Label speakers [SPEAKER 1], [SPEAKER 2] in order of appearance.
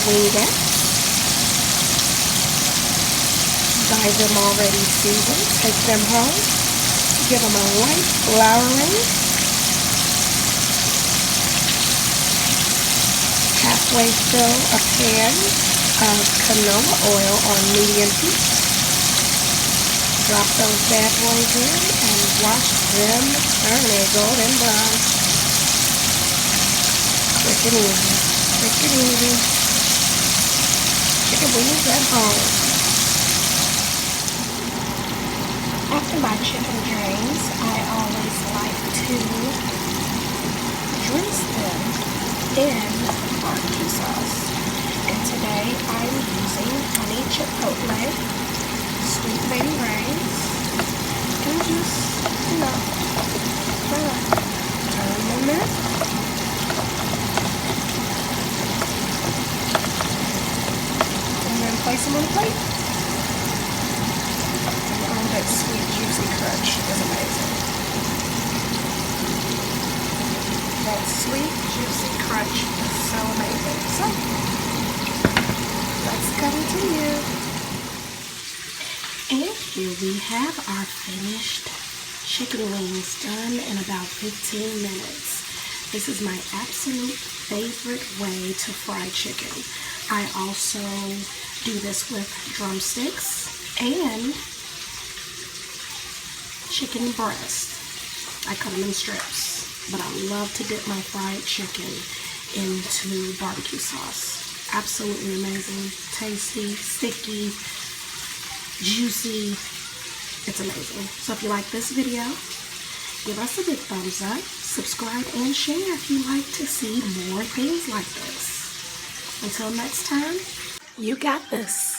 [SPEAKER 1] wingettes. Buy them already seasoned. Take them home. Give them a light flouring. Halfway fill a pan of canola oil on medium heat. Drop those bad boys in and watch them turn a golden brown. Quick and easy. Quick and easy. Chicken wings at home. After my chicken drains, I always like to dress them in barbecue sauce. And today I'm using honey chipotle, sweet baby rays, and just, turn them in. And then place them on the plate. That sweet juicy crunch is amazing. That sweet juicy crunch is so amazing. So let's continue. And here we have our finished chicken wings done in about 15 minutes. This is my absolute favorite way to fry chicken. I also do this with drumsticks and chicken breast. I cut them in strips, but I love to dip my fried chicken into barbecue sauce. Absolutely amazing, tasty, sticky, juicy. It's amazing. So if you like this video, give us a big thumbs up, subscribe, and share if you like to see more things like this. Until next time, you got this.